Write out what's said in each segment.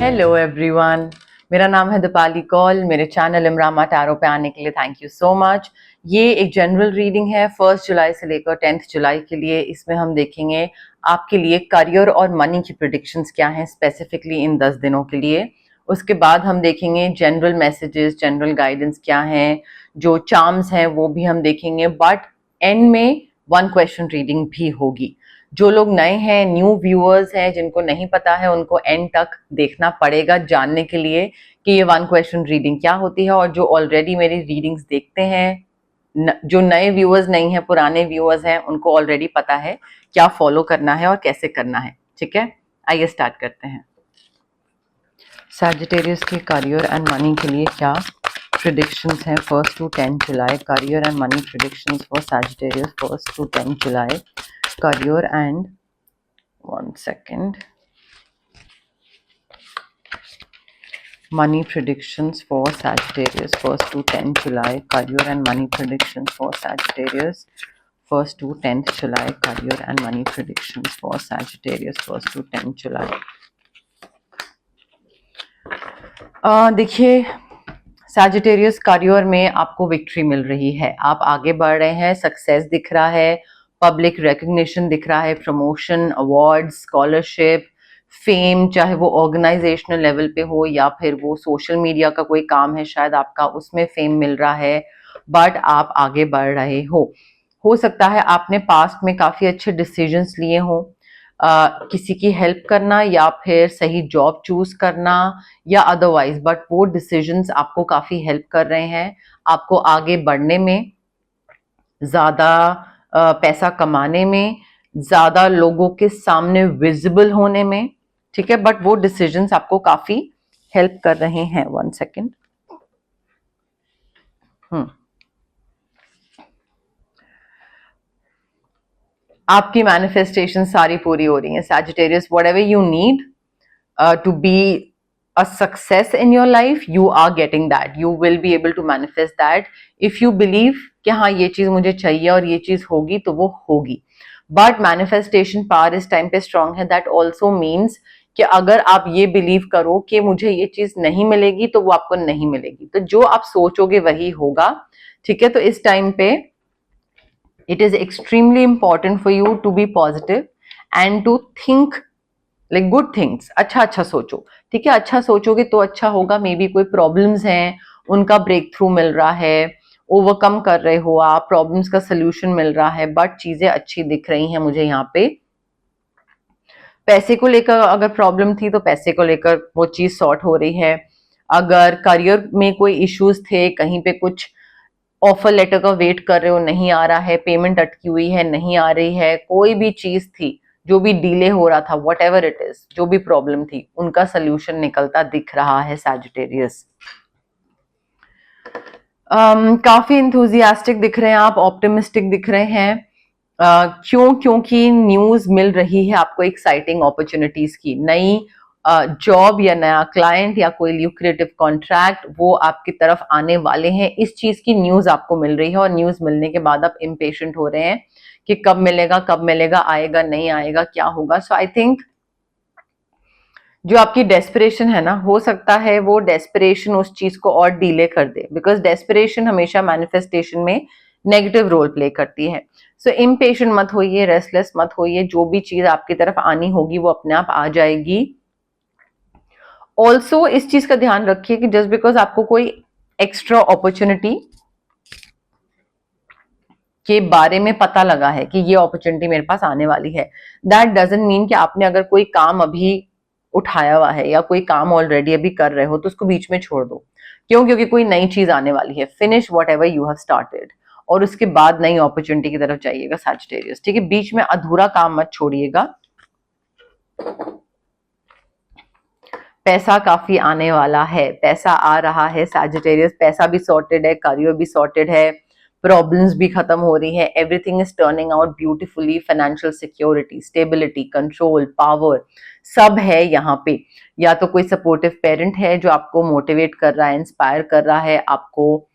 Hello everyone, मेरा नाम है दीपाली कौल। मेरे चैनल इमरामा टैरो पे आने के लिए थैंक यू सो मच। ये एक जनरल रीडिंग है 1 जुलाई से लेकर 10 जुलाई के लिए। इसमें हम देखेंगे आपके लिए करियर और मनी की प्रेडिक्शंस क्या हैं स्पेसिफिकली इन 10 दिनों के लिए। उसके बाद हम देखेंगे जनरल मैसेजेस, जनरल गाइडेंस क्या हैं, जो चार्म्स हैं वो भी हम देखेंगे। बट एंड में 1 क्वेश्चन रीडिंग भी होगी। जो लोग नए हैं, न्यू व्यूअर्स हैं, जिनको नहीं पता है, उनको एंड तक देखना पड़ेगा जानने के लिए कि ये 1 क्वेश्चन रीडिंग क्या होती है। और जो ऑलरेडी मेरी रीडिंग्स देखते हैं, जो नए व्यूअर्स नहीं है, पुराने व्यूअर्स हैं, उनको ऑलरेडी पता है क्या फॉलो करना है और कैसे करना है। ठीक है, आइए स्टार्ट करते हैं। सैजिटेरियस के करियर एंड मनी के लिए क्या प्रेडिक्शंस हैं 1 to 10 July. Career and money predictions for Sagittarius 1 to 10 July. Career and 1 second. Money predictions for Sagittarius 1 to 10 July. Career and money predictions for Sagittarius 1 to 10th July. Career and money predictions for Sagittarius 1 to 10 July. देखिए, Sagittarius career में आपको victory मिल रही है, आप आगे बढ़ रहे हैं, सक्सेस दिख रहा है, पब्लिक रिकग्निशन दिख रहा है, प्रमोशन, अवार्ड, स्कॉलरशिप, फेम, चाहे वो ऑर्गेनाइजेशनल लेवल पे हो या फिर वो सोशल मीडिया का कोई काम है शायद आपका, उसमें फेम मिल रहा है। बट आप आगे बढ़ रहे हो सकता है आपने पास्ट में काफी अच्छे डिसीजंस लिए हो, किसी की हेल्प करना या फिर सही जॉब चूज करना या अदरवाइज, बट वो डिसीजंस आपको काफी हेल्प कर रहे हैं आपको आगे बढ़ने में, ज्यादा पैसा कमाने में, ज्यादा लोगों के सामने विजिबल होने में। ठीक है, बट वो डिसीजंस आपको काफी हेल्प कर रहे हैं। 1 सेकेंड। आपकी मैनिफेस्टेशन सारी पूरी हो रही है Sagittarius. Whatever you need to be a success in your life, you are getting that. You will be able to manifest that if you believe कि हाँ ये चीज मुझे चाहिए और ये चीज होगी तो वो होगी। बट मैनिफेस्टेशन पावर इस टाइम पे स्ट्रांग है। दैट ऑल्सो मीन्स कि अगर आप ये बिलीव करो कि मुझे ये चीज नहीं मिलेगी तो वो आपको नहीं मिलेगी, तो जो आप सोचोगे वही होगा। ठीक है, तो इस टाइम पे it is extremely important for you to be positive and to think like good things. अच्छा सोचो। ठीक है, अच्छा सोचोगे तो अच्छा होगा। मे बी कोई प्रॉब्लम्स हैं, उनका ब्रेक थ्रू मिल रहा है, ओवरकम कर रहे हो आप, प्रॉब्लम्स का सोल्यूशन मिल रहा है, बट चीजें अच्छी दिख रही हैं मुझे यहाँ पे। पैसे को लेकर अगर प्रॉब्लम थी तो पैसे को लेकर वो चीज सॉर्ट हो रही है। अगर करियर में कोई इश्यूज थे, कहीं पे कुछ ऑफर लेटर का वेट कर रहे हो, नहीं आ रहा है, पेमेंट अटकी हुई है, नहीं आ रही है, कोई भी चीज थी जो भी डिले हो रहा था, वट एवर इट इज, जो भी प्रॉब्लम थी, उनका सोल्यूशन निकलता दिख रहा है सैजिटेरियस। काफी इंथुजियास्टिक दिख रहे हैं आप, ऑप्टिमिस्टिक दिख रहे हैं। क्योंकि न्यूज मिल रही है आपको एक्साइटिंग अपॉर्चुनिटीज की, नई जॉब या नया क्लाइंट या कोई ल्यूक्रेटिव कॉन्ट्रैक्ट वो आपकी तरफ आने वाले हैं। इस चीज की न्यूज आपको मिल रही है और न्यूज मिलने के बाद आप इम्पेशेंट हो रहे हैं कि कब मिलेगा, आएगा नहीं आएगा, क्या होगा। सो आई थिंक जो आपकी डेस्परेशन है ना, हो सकता है वो डेस्परेशन उस चीज को और डिले कर दे, बिकॉज डेस्परेशन हमेशा मैनिफेस्टेशन में नेगेटिव रोल प्ले करती है। सो इम्पेशेंट मत होइए, रेस्टलेस मत होइए, जो भी चीज आपकी तरफ आनी होगी वो अपने आप आ जाएगी। ऑल्सो इस चीज का ध्यान रखिए कि जस्ट बिकॉज आपको कोई एक्स्ट्रा अपॉर्चुनिटी के बारे में पता लगा है कि ये अपॉर्चुनिटी मेरे पास आने वाली है, दैट डजंट मीन कि आपने अगर कोई काम अभी उठाया हुआ है या कोई काम ऑलरेडी अभी कर रहे हो तो उसको बीच में छोड़ दो। क्यों? क्योंकि कोई नई चीज आने वाली है। Finish what ever you have started और उसके बाद नई अपॉर्चुनिटी की तरफ जाइएगा सैजिटेरियस। ठीक है, बीच में अधूरा काम मत छोड़िएगा। पैसा काफी आने वाला है, पैसा आ रहा है सैजिटेरियस। पैसा भी सॉर्टेड है, करियर भी सॉर्टेड है, प्रॉब्लम्स भी खत्म हो रही है, everything is turning out beautifully. Financial security, stability, control, power सब है यहाँ पे। या तो कोई सपोर्टिव पेरेंट है जो आपको मोटिवेट कर रहा है, इंस्पायर कर रहा है आपको।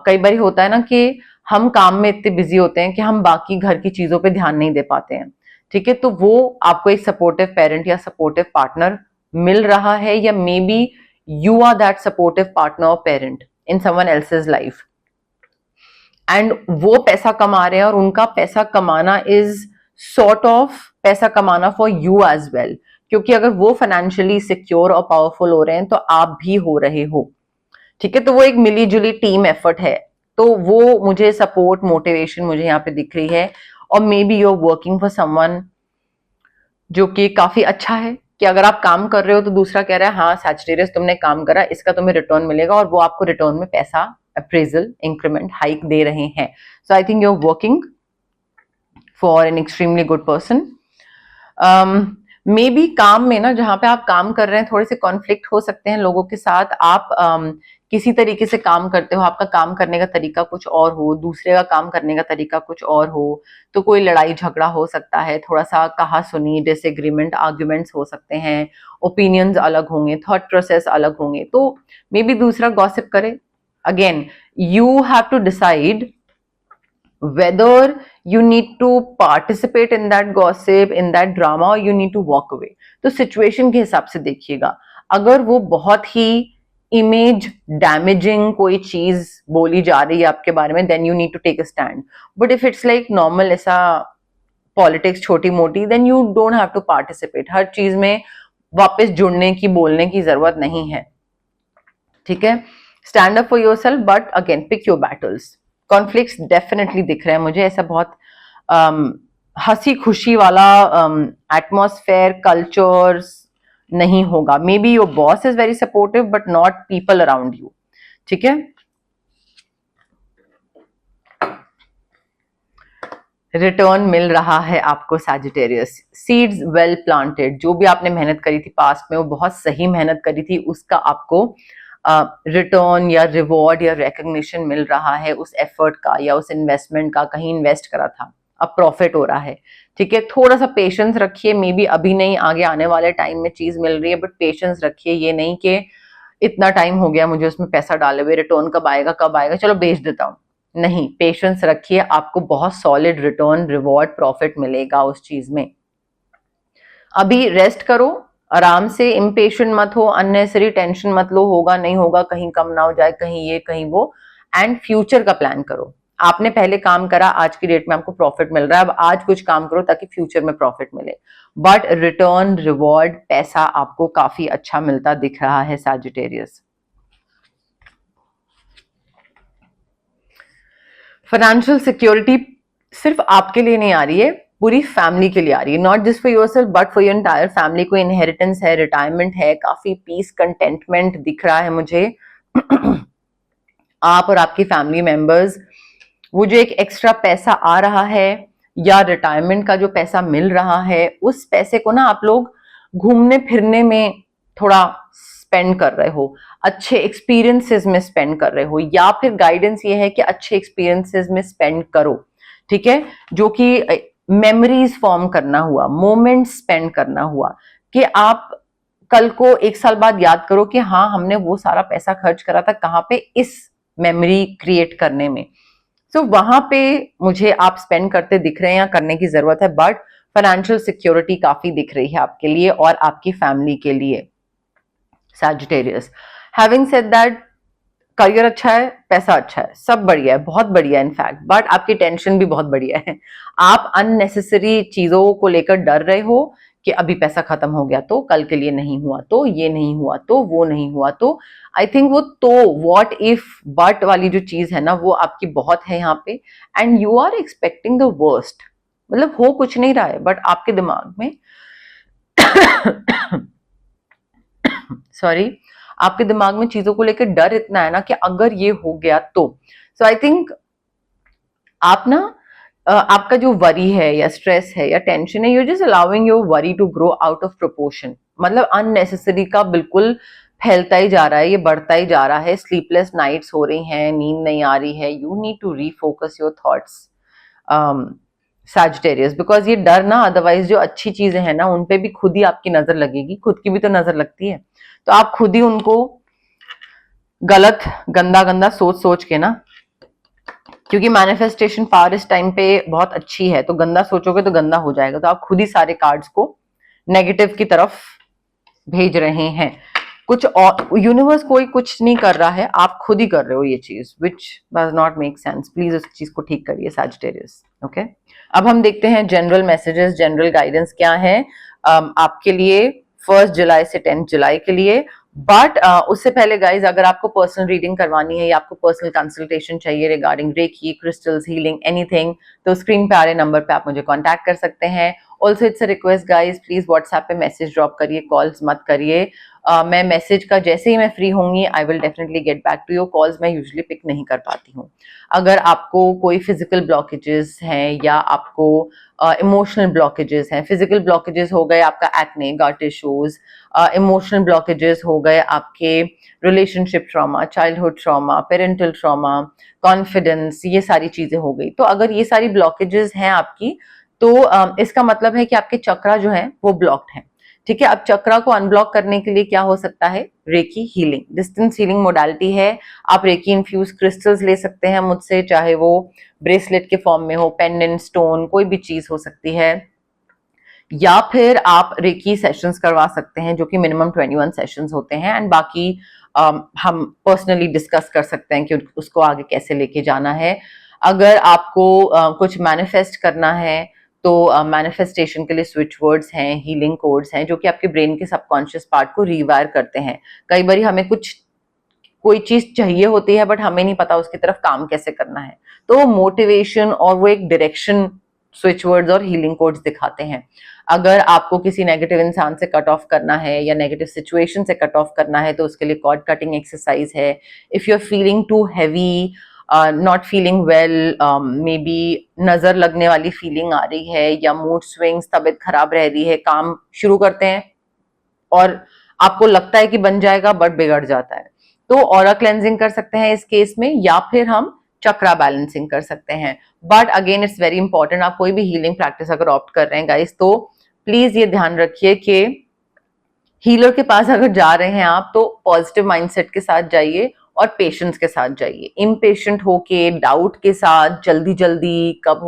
कई बार होता है ना कि हम काम में इतने बिजी होते हैं कि हम बाकी घर की चीजों पे ध्यान नहीं दे पाते हैं। ठीक है, तो वो आपको एक सपोर्टिव पेरेंट या सपोर्टिव पार्टनर मिल रहा है, या maybe you are that supportive partner और parent in someone else's life, and वो पैसा कमा रहे हैं और उनका पैसा कमाना इज सॉर्ट ऑफ पैसा कमाना फॉर यू एज वेल, क्योंकि अगर वो फाइनेंशियली सिक्योर और पावरफुल हो रहे हैं तो आप भी हो रहे हो, ठीक है। तो वो एक मिली जुली टीम एफर्ट है, तो वो मुझे सपोर्ट मोटिवेशन मुझे यहाँ पे दिख रही है। और maybe you are working for someone, जो कि काफी अच्छा है कि अगर आप काम कर रहे हो तो दूसरा कह रहा है हाँ सैजिटेरियस तुमने काम करा, इसका तुम्हें रिटर्न मिलेगा, और वो आपको रिटर्न में पैसा, अप्रेजल, इंक्रीमेंट, हाइक दे रहे हैं। So I think you are working for an extremely good person. Maybe काम में ना, जहां पे आप काम कर रहे हैं, थोड़े से कॉन्फ्लिक्ट हो सकते हैं लोगों के साथ। आप किसी तरीके से काम करते हो, आपका काम करने का तरीका कुछ और हो, दूसरे का काम करने का तरीका कुछ और हो, तो कोई लड़ाई झगड़ा हो सकता है, थोड़ा सा कहा सुनी, डिसएग्रीमेंट, आर्ग्यूमेंट्स हो सकते हैं, ओपिनियंस अलग होंगे, थॉट प्रोसेस अलग होंगे, तो मे बी दूसरा गॉसिप करे। Again you have to decide whether you need to participate in that gossip, in that drama, or you need to walk away. तो सिचुएशन के हिसाब से देखिएगा। अगर वो बहुत ही इमेज डैमेजिंग कोई चीज बोली जा रही है आपके बारे में, then you need to take a stand. But if it's like normal ऐसा पॉलिटिक्स छोटी मोटी, then you don't have to participate. हर चीज में वापस जुड़ने की, बोलने की जरूरत नहीं है, ठीक है। Stand up for your self, but again pick your battles. Conflicts definitely दिख रहे हैं मुझे, ऐसा बहुत हंसी खुशी वाला एटमॉस्फेयर, कल्चर्स नहीं होगा। May be your boss is very supportive but not people around you, ठीक है। रिटर्न मिल रहा है आपको सैजिटेरियस। सीड्स वेल प्लांटेड, जो भी आपने मेहनत करी थी पास्ट में, वो बहुत सही मेहनत करी थी, उसका आपको रिटर्न या रिवॉर्ड या रिकग्निशन मिल रहा है उस एफर्ट का या उस इन्वेस्टमेंट का। कहीं इन्वेस्ट करा था, अब प्रॉफिट हो रहा है, ठीक है। थोड़ा सा पेशेंस रखिए, मे बी अभी नहीं, आगे आने वाले टाइम में चीज मिल रही है, बट पेशेंस रखिए। ये नहीं कि इतना टाइम हो गया मुझे उसमें पैसा डाले हुए, रिटर्न कब आएगा, चलो बेच देता हूँ। नहीं, पेशेंस रखिए, आपको बहुत सॉलिड रिटर्न, रिवॉर्ड, प्रॉफिट मिलेगा उस चीज में। अभी रेस्ट करो, आराम से, इम्पेशेंट मत हो, अननेसेसरी टेंशन मत लो, होगा नहीं होगा, कहीं कम ना हो जाए, कहीं ये कहीं वो, एंड फ्यूचर का प्लान करो। आपने पहले काम करा, आज की डेट में आपको प्रॉफिट मिल रहा है, अब आज कुछ काम करो ताकि फ्यूचर में प्रॉफिट मिले। बट रिटर्न, रिवॉर्ड, पैसा आपको काफी अच्छा मिलता दिख रहा है सैजिटेरियस। फाइनेंशियल सिक्योरिटी सिर्फ आपके लिए नहीं आ रही है, पूरी फैमिली के लिए आ रही है। Not just for yourself but for your entire family. कोई इनहेरिटेंस है, रिटायरमेंट है, काफी पीस, कंटेंटमेंट दिख रहा है मुझे। आप और आपकी फैमिली मेंबर्स, वो जो एक एक्स्ट्रा पैसा आ रहा है या रिटायरमेंट का जो पैसा मिल रहा है, उस पैसे को ना आप लोग घूमने फिरने में थोड़ा स्पेंड कर रहे हो, अच्छे एक्सपीरियंसेस में स्पेंड कर रहे हो, या फिर गाइडेंस ये है कि अच्छे एक्सपीरियंसेस में स्पेंड करो, ठीक है। जो कि मेमोरीज फॉर्म करना हुआ, मोमेंट्स स्पेंड करना हुआ, कि आप कल को 1 साल बाद याद करो कि हाँ हमने वो सारा पैसा खर्च करा था कहाँ पे, इस मेमोरी क्रिएट करने में। सो वहां पे मुझे आप स्पेंड करते दिख रहे हैं या करने की जरूरत है, बट फाइनेंशियल सिक्योरिटी काफी दिख रही है आपके लिए और आपकी फैमिली के लिए Sagittarius. Having said that, career अच्छा है, पैसा अच्छा है, सब बढ़िया है, बहुत बढ़िया है इनफैक्ट, बट आपकी टेंशन भी बहुत बढ़िया है। आप अननेसेसरी चीजों को लेकर डर रहे हो कि अभी पैसा खत्म हो गया तो, कल के लिए नहीं हुआ तो, ये नहीं हुआ तो, वो नहीं हुआ तो। आई थिंक वो तो व्हाट इफ बट वाली जो चीज है ना, वो आपकी बहुत है यहाँ पे, and you are expecting the worst. मतलब हो कुछ नहीं रहा है, बट आपके दिमाग में सॉरी, आपके दिमाग में चीजों को लेकर डर इतना है ना कि अगर ये हो गया तो। सो आई थिंक आप ना आपका जो वरी है या स्ट्रेस है या टेंशन है, you just allowing your worry to grow out of proportion. मतलब अननेसेसरी का बिल्कुल फैलता ही जा रहा है, ये बढ़ता ही जा रहा है, स्लीपलेस नाइट्स हो रही हैं, नींद नहीं आ रही है। You need to refocus your thoughts Sagittarius, because ये डर ना, अदरवाइज जो अच्छी चीजें हैं ना उन पे भी खुद ही आपकी नजर लगेगी, खुद की भी तो नजर लगती है, तो आप खुद ही उनको गलत गंदा गंदा सोच सोच के ना, क्योंकि मैनिफेस्टेशन पावर इस टाइम पे बहुत अच्छी है, तो गंदा सोचोगे तो गंदा हो जाएगा, तो आप खुद ही सारे कार्ड्स को नेगेटिव की तरफ भेज रहे हैं। कुछ और यूनिवर्स कोई कुछ नहीं कर रहा है, आप खुद ही कर रहे हो ये चीज, which does not make sense. Please उस चीज को ठीक करिए सैजिटेरियस। ओके, अब हम देखते हैं जनरल मैसेजेस, जनरल गाइडेंस क्या है आपके लिए 1 जुलाई से 10 जुलाई के लिए। बट उससे पहले गाइज, अगर आपको पर्सनल रीडिंग करवानी है या आपको पर्सनल कंसल्टेशन चाहिए regarding reiki, crystals, healing, anything, तो स्क्रीन पे आ रहे नंबर पे आप मुझे कांटेक्ट कर सकते हैं। Also it's a request guys, please WhatsApp पे मैसेज ड्रॉप करिए, कॉल्स मत करिए। मैं मैसेज का जैसे ही मैं फ्री होंगी I will definitely get back to your calls. मैं यूजुअली पिक नहीं कर पाती हूँ। अगर आपको कोई फिजिकल ब्लॉकेजेस हैं या आपको इमोशनल ब्लॉकेजेस हैं, फिजिकल ब्लॉकेजेस हो गए आपका एक्ने, गट इश्यूज, इमोशनल ब्लॉकेजेस हो गए आपके relationship trauma, childhood trauma, parental trauma, confidence, ये सारी चीजें हो गई। तो अगर ये सारी ब्लॉकेजेस हैं आपकी, तो इसका मतलब है कि आपके चक्रा जो है वो ब्लॉक्ड है। ठीक है, अब चक्रा को अनब्लॉक करने के लिए क्या हो सकता है? Recce healing, distance healing modality है। आप रेकी इन्फ्यूज क्रिस्टल्स ले सकते हैं मुझसे, चाहे वो ब्रेसलेट के फॉर्म में हो, पेंडेंट, स्टोन, कोई भी चीज हो सकती है, या फिर आप रेकी सेशंस करवा सकते हैं जो कि मिनिमम 21 सेशंस होते हैं। एंड बाकी हम पर्सनली डिस्कस कर सकते हैं कि उसको आगे कैसे लेके जाना है। अगर आपको कुछ मैनिफेस्ट करना है तो मैनिफेस्टेशन के लिए स्विच वर्ड्स हैं, हीलिंग कोड्स हैं, जो कि आपके ब्रेन के सबकॉन्शियस पार्ट को रीवायर करते हैं। कई बार हमें कोई चीज चाहिए होती है बट हमें नहीं पता उसकी तरफ काम कैसे करना है, तो वो मोटिवेशन और वो एक डायरेक्शन स्विच वर्ड्स और हीलिंग कोड्स दिखाते हैं। अगर आपको किसी नेगेटिव इंसान से कट ऑफ करना है या नेगेटिव सिचुएशन से कट ऑफ करना है तो उसके लिए कॉर्ड कटिंग एक्सरसाइज है। If you are feeling too heavy, not feeling well, maybe नजर लगने वाली फीलिंग आ रही है या मूड स्विंग्स, तबीयत खराब रह रही है, काम शुरू करते हैं और आपको लगता है कि बन जाएगा बट बिगड़ जाता है, तो ऑरा क्लेंजिंग कर सकते हैं इस केस में, या फिर हम चक्रा बैलेंसिंग कर सकते हैं। But again it's very important, आप कोई भी हीलिंग प्रैक्टिस अगर ऑप्ट कर रहे हैं गाइस, तो प्लीज ये ध्यान रखिए कि हीलर के पास अगर जा रहे हैं आप तो पॉजिटिव माइंडसेट के साथ जाइए और पेशेंस के साथ जाइए। इम्पेशेंट होके, डाउट के साथ, जल्दी जल्दी कब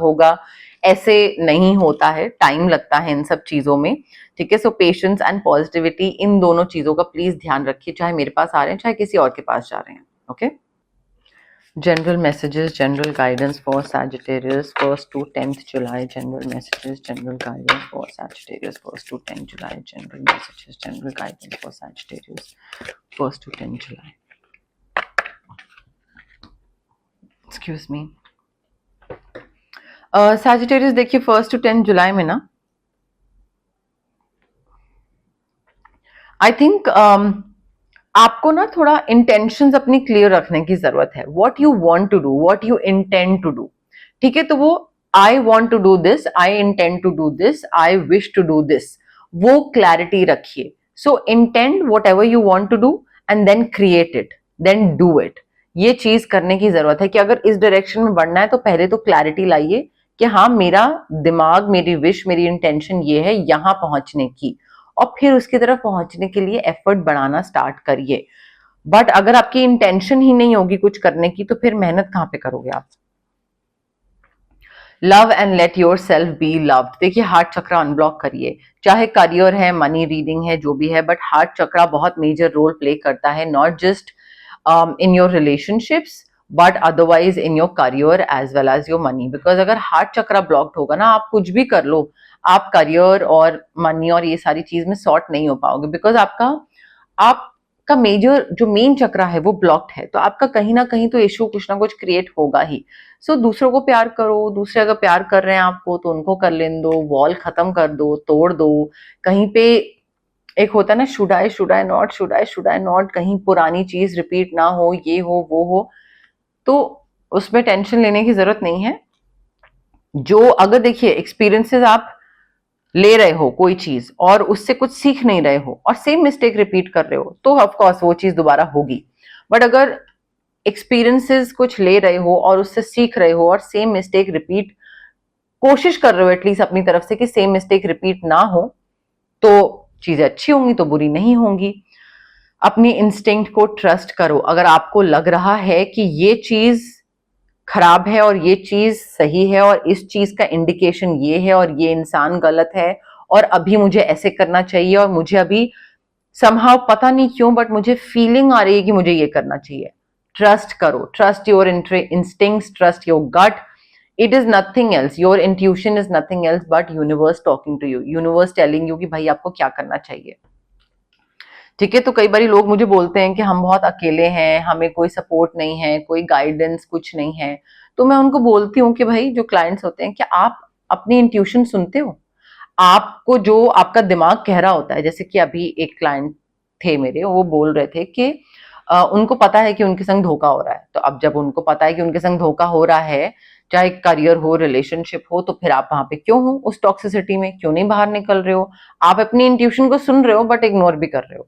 होगा ऐसे नहीं होता है, टाइम लगता है इन सब चीजों में। ठीक है, सो पेशेंस एंड पॉजिटिविटी, इन दोनों चीजों का प्लीज ध्यान रखिए, चाहे मेरे पास आ रहे हैं चाहे किसी और के पास जा रहे हैं। Okay, general messages, general guidance for Sagittarius 1st to 10th July. General messages, general guidance for Sagittarius 1st to 10th July. General messages, general guidance for Sagittarius 1st to 10th July. Excuse me. Sagittarius देखिए 1st to 10th July में ना, I think आपको ना थोड़ा intentions अपनी clear रखने की जरूरत है। What you want to do, what you intend to do. ठीक है, तो वो I want to do this, I intend to do this, I wish to do this, वो क्लैरिटी रखिए। So intend whatever you want to do and then create it, then do it. ये चीज करने की जरूरत है कि अगर इस डायरेक्शन में बढ़ना है तो पहले तो क्लैरिटी लाइए कि हाँ, मेरा दिमाग, मेरी विश, मेरी इंटेंशन ये है यहां पहुंचने की, और फिर उसकी तरफ पहुंचने के लिए एफर्ट बढ़ाना स्टार्ट करिए। बट अगर आपकी इंटेंशन ही नहीं होगी कुछ करने की तो फिर मेहनत कहां पे करोगे आप। Love and let your self be loved. देखिए, हार्ट चक्रा अनब्लॉक करिए, चाहे करियर है, मनी, रीडिंग है, जो भी है, बट हार्ट चक्रा बहुत मेजर रोल प्ले करता है, not just in your relationships but otherwise in your career as well as your money. Because अगर हार्ट चक्रा ब्लॉक्ड होगा ना, आप कुछ भी कर लो, आप करियर और मनी और ये सारी चीज में सॉर्ट नहीं हो पाओगे। बिकॉज आपका मेजर जो मेन चक्रा है वो ब्लॉक्ड है, तो आपका कहीं ना कहीं तो इशू कुछ ना कुछ क्रिएट होगा ही। सो दूसरों को प्यार करो, दूसरे अगर प्यार कर रहे हैं आपको तो उनको कर लेने दो, वॉल खत्म कर दो, तोड़ दो। कहीं पे एक होता है ना, शुड आई नॉट, कहीं पुरानी चीज रिपीट ना हो, ये हो वो हो, तो उसमें टेंशन लेने की जरूरत नहीं है। जो अगर देखिए एक्सपीरियंसेस आप ले रहे हो कोई चीज और उससे कुछ सीख नहीं रहे हो और सेम मिस्टेक रिपीट कर रहे हो, तो ऑफ कोर्स वो चीज दोबारा होगी। बट अगर एक्सपीरियंसेस कुछ ले रहे हो और उससे सीख रहे हो और सेम मिस्टेक रिपीट कोशिश कर रहे हो एटलीस्ट अपनी तरफ से कि सेम मिस्टेक रिपीट ना हो, तो चीजें अच्छी होंगी, तो बुरी नहीं होंगी। अपनी इंस्टिंक्ट को ट्रस्ट करो। अगर आपको लग रहा है कि ये चीज खराब है और ये चीज सही है और इस चीज का इंडिकेशन ये है और ये इंसान गलत है और अभी मुझे ऐसे करना चाहिए, और मुझे अभी somehow पता नहीं क्यों बट मुझे फीलिंग आ रही है कि मुझे ये करना चाहिए। ट्रस्ट करो, trust your instincts, trust your gut. It is nothing else, your intuition is nothing else but universe talking to you, universe telling you कि भाई आपको क्या करना चाहिए। ठीक है, तो कई बार लोग मुझे बोलते हैं कि हम बहुत अकेले हैं, हमें कोई सपोर्ट नहीं है, कोई गाइडेंस कुछ नहीं है। तो मैं उनको बोलती हूँ कि भाई जो क्लाइंट्स होते हैं, क्या आप अपनी इंट्यूशन सुनते हो? आपको जो आपका दिमाग कह रहा होता है, जैसे कि अभी एक क्लाइंट थे मेरे, वो बोल रहे थे कि उनको पता है कि उनके संग धोखा हो रहा है। तो अब जब उनको पता है कि उनके संग धोखा हो रहा है, चाहे करियर हो, रिलेशनशिप हो, तो फिर आप वहां पे क्यों हो? उस टॉक्सिसिटी में क्यों नहीं बाहर निकल रहे हो? आप अपनी इंट्यूशन को सुन रहे हो बट इग्नोर भी कर रहे हो।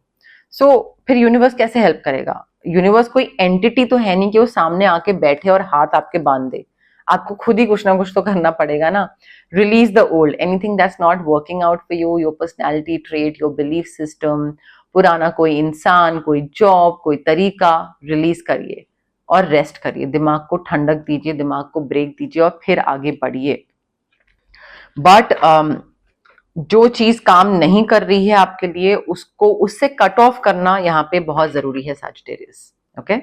फिर यूनिवर्स कैसे हेल्प करेगा? यूनिवर्स कोई एंटिटी तो है नहीं कि वो सामने आके बैठे और हाथ आपके बांध दे। आपको खुद ही कुछ ना कुछ तो करना पड़ेगा ना। Release the old, anything that's not working out for you, your personality trait, your belief system, पुराना कोई इंसान, कोई जॉब, कोई तरीका, रिलीज करिए और रेस्ट करिए। दिमाग को ठंडक दीजिए, दिमाग को ब्रेक दीजिए और फिर आगे बढ़िए। बट जो चीज काम नहीं कर रही है आपके लिए, उसको उससे कट ऑफ करना यहाँ पे बहुत जरूरी है सैजिटेरियस। ओके,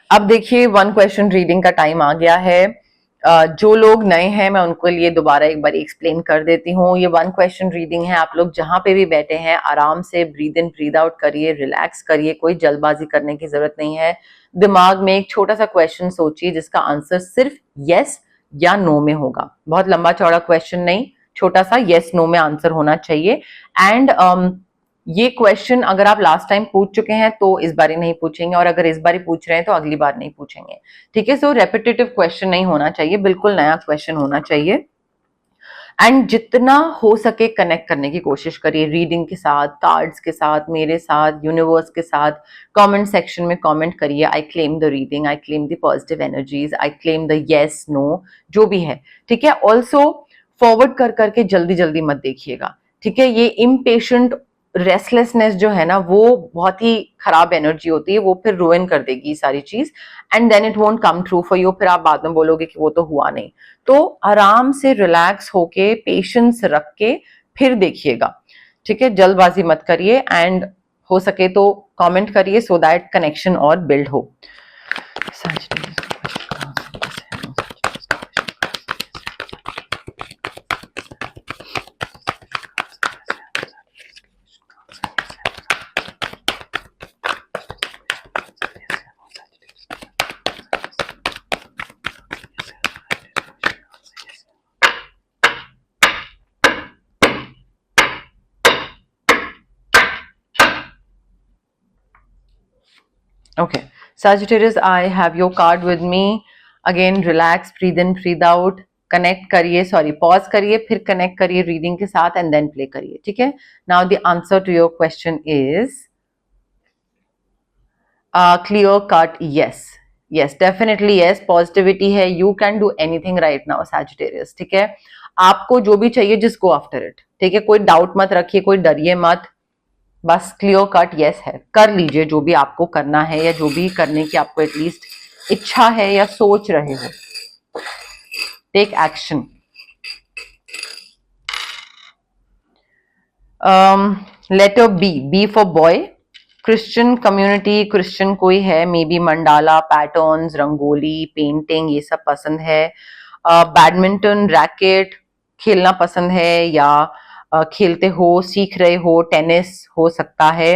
अब देखिए 1 क्वेश्चन रीडिंग का टाइम आ गया है। जो लोग नए हैं मैं उनको लिए दोबारा एक बार एक्सप्लेन कर देती हूँ। ये 1 क्वेश्चन रीडिंग है। आप लोग जहां पे भी बैठे हैं आराम से ब्रीद इन ब्रीद आउट करिए, रिलैक्स करिए, कोई जल्दबाजी करने की जरूरत नहीं है। दिमाग में एक छोटा सा क्वेश्चन सोचिए जिसका आंसर सिर्फ यस या नो में होगा। बहुत लंबा चौड़ा क्वेश्चन नहीं, छोटा सा यस नो में आंसर होना चाहिए। एंड ये क्वेश्चन अगर आप लास्ट टाइम पूछ चुके हैं तो इस बार ही नहीं पूछेंगे, और अगर इस बार ही पूछ रहे हैं तो अगली बार नहीं पूछेंगे। ठीक है, सो रेपिटेटिव क्वेश्चन नहीं होना चाहिए, बिल्कुल नया क्वेश्चन होना चाहिए। एंड जितना हो सके कनेक्ट करने की कोशिश करिए रीडिंग के साथ, कार्ड्स के साथ, मेरे साथ, यूनिवर्स के साथ। कमेंट सेक्शन में कमेंट करिए, I claim the reading, I claim the positive energies, I claim the yes no, जो भी है। ठीक है, ऑल्सो फॉरवर्ड कर करके जल्दी जल्दी मत देखिएगा। ठीक है, ये इम्पेशेंट रेस्टलेसनेस जो है ना, वो बहुत ही खराब एनर्जी होती है, वो फिर रुइन कर देगी सारी चीज, and then it won't come true for you. फिर आप बाद में बोलोगे कि वो तो हुआ नहीं। तो आराम से रिलैक्स होके, पेशेंस रख के फिर देखिएगा। ठीक है, जल्दबाजी मत करिए, एंड हो सके तो कमेंट करिए सो दैट कनेक्शन और बिल्ड हो। Okay, Sagittarius, I have your card with me. Again, relax, breathe in, breathe out. Connect करिए, सॉरी पॉज करिए, फिर कनेक्ट करिए रीडिंग के साथ एंड देन प्ले करिए। ठीक है, now the answer to your question is clear cut yes. Yes, definitely yes, positivity है। You can do anything right now Sagittarius. ठीक है, आपको जो भी चाहिए जस्ट गो आफ्टर इट। ठीक है, कोई डाउट मत रखिए, कोई डरिए मत, बस क्लियर कट यस है। कर लीजिए जो भी आपको करना है, या जो भी करने की आपको एटलीस्ट इच्छा है या सोच रहे हो। Take action. Letter B for boy. Christian community, Christian कोई है, maybe mandala, patterns, rangoli, painting, ये सब पसंद है। बैडमिंटन, रैकेट खेलना पसंद है, या खेलते हो, सीख रहे हो, टेनिस हो सकता है,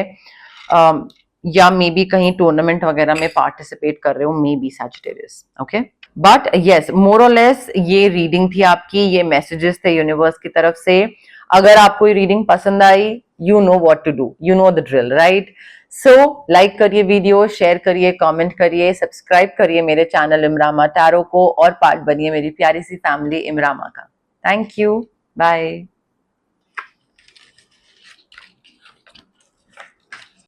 या मे बी कहीं टूर्नामेंट वगैरह में पार्टिसिपेट कर रहे हो, maybe Sagittarius. Okay, but yes, more और लेस ये रीडिंग थी आपकी, ये मैसेजेस थे यूनिवर्स की तरफ से। अगर आपको ये रीडिंग पसंद आई, you know what to do, you know the drill, right? So like करिए वीडियो, शेयर करिए, कमेंट करिए, सब्सक्राइब करिए मेरे चैनल इमरामा टैरो को, और पार्ट बनिए मेरी प्यारी सी फैमिली इमरामा का। Thank you, bye.